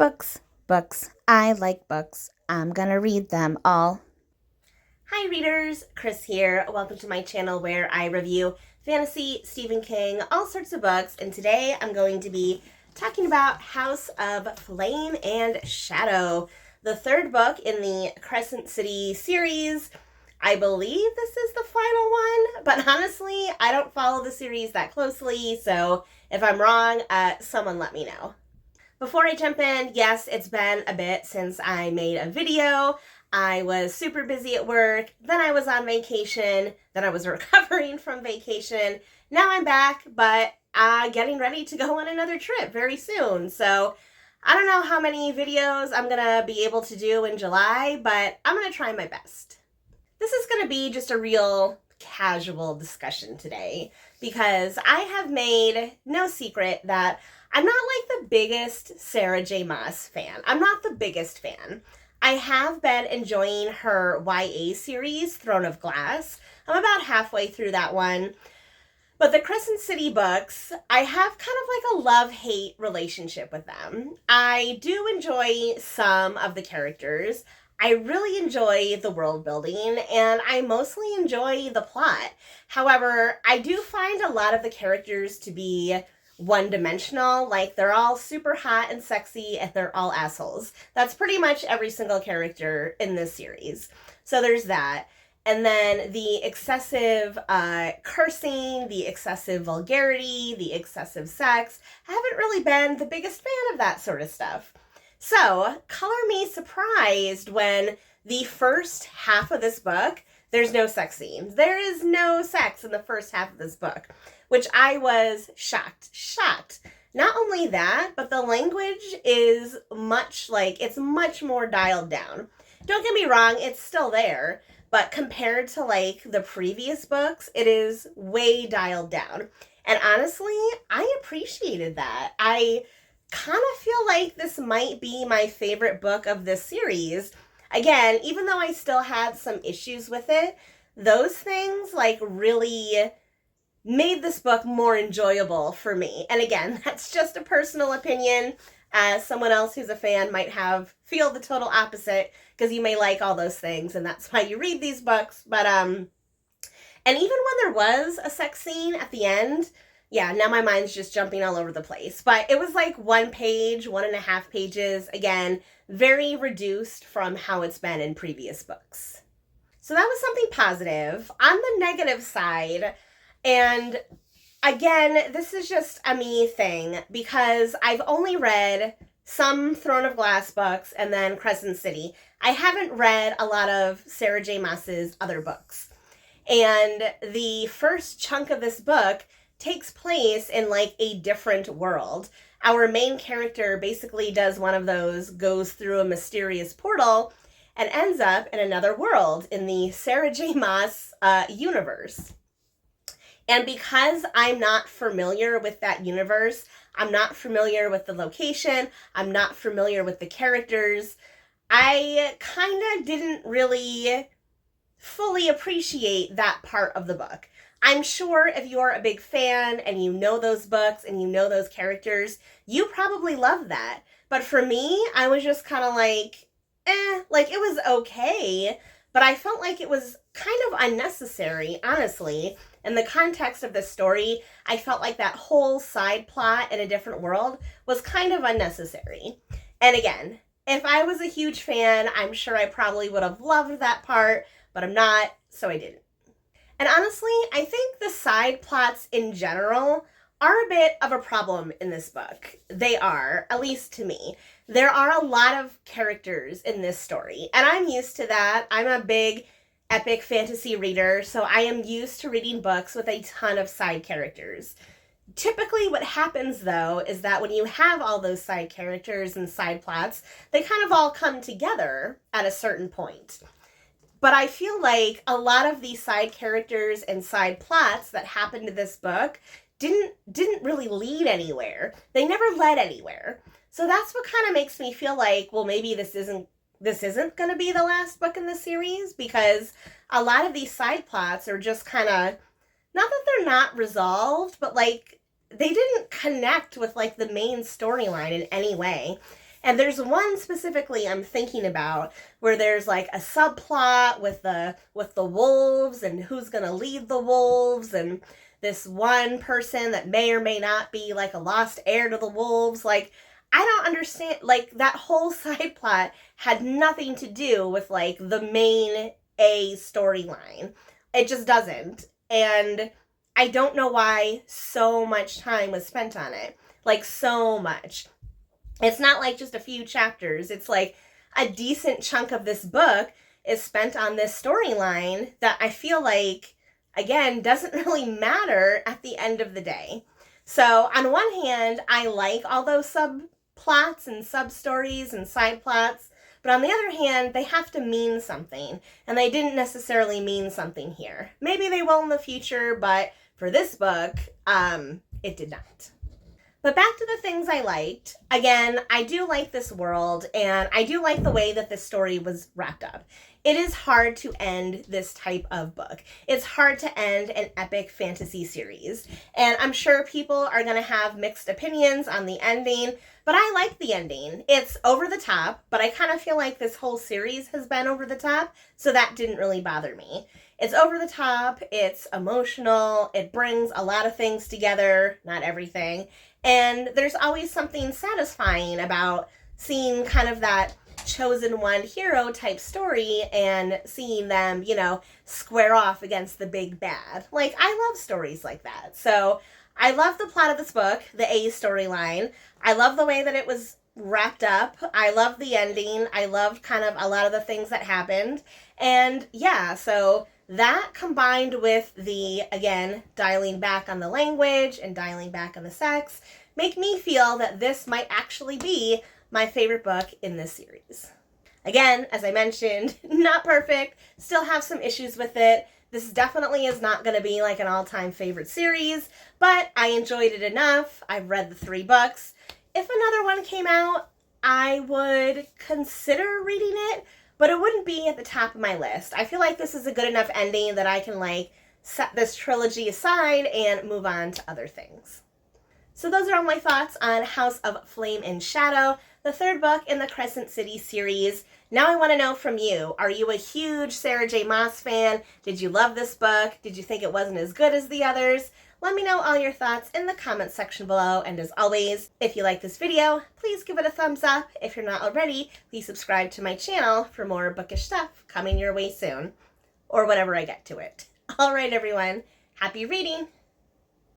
Books, books. I like books. I'm gonna read them all. Hi readers, Chris here. Welcome to my channel where I review fantasy, Stephen King, all sorts of books, and today I'm going to be talking about House of Flame and Shadow, the third book in the Crescent City series. I believe this is the final one, but honestly, I don't follow the series that closely, so if I'm wrong, someone let me know. Before I jump in, yes, it's been a bit since I made a video. I was super busy at work, then I was on vacation, then I was recovering from vacation. Now I'm back, but getting ready to go on another trip very soon. So I don't know how many videos I'm gonna be able to do in July, but I'm gonna try my best. This is gonna be just a real casual discussion today because I have made no secret that I'm not like the biggest Sarah J. Maas fan. I'm not the biggest fan. I have been enjoying her YA series, Throne of Glass. I'm about halfway through that one. But the Crescent City books, I have kind of like a love-hate relationship with them. I do enjoy some of the characters. I really enjoy the world building, and I mostly enjoy the plot. However, I do find a lot of the characters to be one-dimensional. Like, they're all super hot and sexy, and they're all assholes. That's pretty much every single character in this series. So there's that. And then the excessive cursing, the excessive vulgarity, the excessive sex. I haven't really been the biggest fan of that sort of stuff. So, color me surprised when the first half of this book, there's no sex scenes. There is no sex in the first half of this book, which I was shocked. Not only that, but the language is it's much more dialed down. Don't get me wrong, it's still there, but compared to like the previous books, it is way dialed down. And honestly, I appreciated that. I kind of feel like this might be my favorite book of this series. Again, even though I still had some issues with it, those things like really made this book more enjoyable for me. And again, that's just a personal opinion. Someone else who's a fan might feel the total opposite because you may like all those things and that's why you read these books. But and even when there was a sex scene at the end, yeah, now my mind's just jumping all over the place. But it was like 1 page, 1.5 pages. Again, very reduced from how it's been in previous books. So that was something positive. On the negative side, and again, this is just a me thing because I've only read some Throne of Glass books and then Crescent City. I haven't read a lot of Sarah J. Maas's other books. And the first chunk of this book takes place in like a different world. Our main character basically does one of those, goes through a mysterious portal and ends up in another world in the Sarah J. Maas universe. And because I'm not familiar with that universe, I'm not familiar with the location, I'm not familiar with the characters, I kind of didn't really fully appreciate that part of the book. I'm sure if you're a big fan and you know those books and you know those characters, you probably love that. But for me, I was just kind of like, like it was okay, but I felt like it was kind of unnecessary, honestly. In the context of the story, I felt like that whole side plot in a different world was kind of unnecessary. And again, if I was a huge fan, I'm sure I probably would have loved that part, but I'm not, so I didn't. And honestly, I think the side plots in general are a bit of a problem in this book. They are, at least to me. There are a lot of characters in this story, and I'm used to that. I'm a big epic fantasy reader, so I am used to reading books with a ton of side characters. Typically what happens though is that when you have all those side characters and side plots, they kind of all come together at a certain point. But I feel like a lot of these side characters and side plots that happened to this book didn't really lead anywhere. They never led anywhere. So that's what kind of makes me feel like, well, maybe this isn't going to be the last book in the series, because a lot of these side plots are just kind of, not that they're not resolved, but like they didn't connect with like the main storyline in any way. And there's one specifically I'm thinking about where there's like a subplot with the wolves and who's going to lead the wolves, and this one person that may or may not be like a lost heir to the wolves. Like, I don't understand, like, that whole side plot had nothing to do with like the main A storyline. It just doesn't. And I don't know why so much time was spent on it. Like, so much. It's not like just a few chapters. It's like a decent chunk of this book is spent on this storyline that I feel like, again, doesn't really matter at the end of the day. So on one hand, I like all those subplots and sub-stories and side plots, but on the other hand, they have to mean something, and they didn't necessarily mean something here. Maybe they will in the future, but for this book, it did not. But back to the things I liked. Again, I do like this world, and I do like the way that this story was wrapped up. It is hard to end this type of book. It's hard to end an epic fantasy series. And I'm sure people are going to have mixed opinions on the ending, but I like the ending. It's over the top, but I kind of feel like this whole series has been over the top, so that didn't really bother me. It's over the top, it's emotional, it brings a lot of things together, not everything. And there's always something satisfying about seeing kind of that chosen one hero type story and seeing them, you know, square off against the big bad. Like, I love stories like that. So I love the plot of this book, the A storyline. I love the way that it was wrapped up. I love the ending. I loved kind of a lot of the things that happened. And yeah, so that combined with the, again, dialing back on the language and dialing back on the sex, make me feel that this might actually be my favorite book in this series. Again, as I mentioned, not perfect, still have some issues with it. This definitely is not going to be like an all-time favorite series, but I enjoyed it enough. I've read the 3 books. If another one came out, I would consider reading it, but it wouldn't be at the top of my list. I feel like this is a good enough ending that I can like set this trilogy aside and move on to other things. So those are all my thoughts on House of Flame and Shadow, the 3rd book in the Crescent City series. Now I want to know from you, are you a huge Sarah J. Maas fan? Did you love this book? Did you think it wasn't as good as the others? Let me know all your thoughts in the comments section below, and as always, if you like this video, please give it a thumbs up. If you're not already, please subscribe to my channel for more bookish stuff coming your way soon, or whenever I get to it. All right, everyone, happy reading!